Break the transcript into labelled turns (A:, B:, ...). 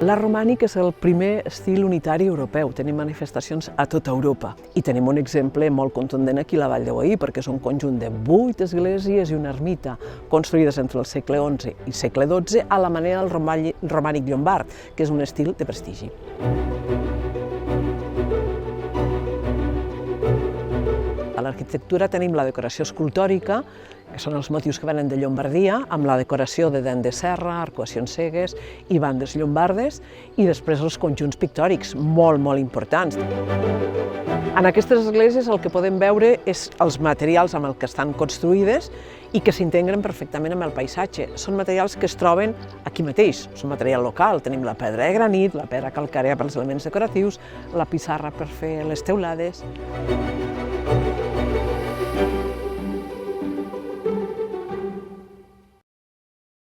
A: L'art romànic és el primer estil unitari europeu, tenim manifestacions a tota Europa. I tenim un exemple molt contundent aquí a la Vall de Boí, perquè és un conjunt de 8 esglésies i una ermita, construïdes entre el segle XI i segle XII a la manera del romànic llombard, que és un estil de prestigi. A l'arquitectura tenim la decoració escultòrica, que són els motius que venen de Llombardia, amb la decoració de dent de serra, arcuacions cegues i bandes llombardes, i després els conjunts pictòrics, molt importants. En aquestes esglésies el que podem veure és els materials amb els que estan construïdes i que s'integren perfectament amb el paisatge. Són materials que es troben aquí mateix, són material local. Tenim la pedra de granit, la pedra calcària per als elements decoratius, la pissarra per fer les teulades.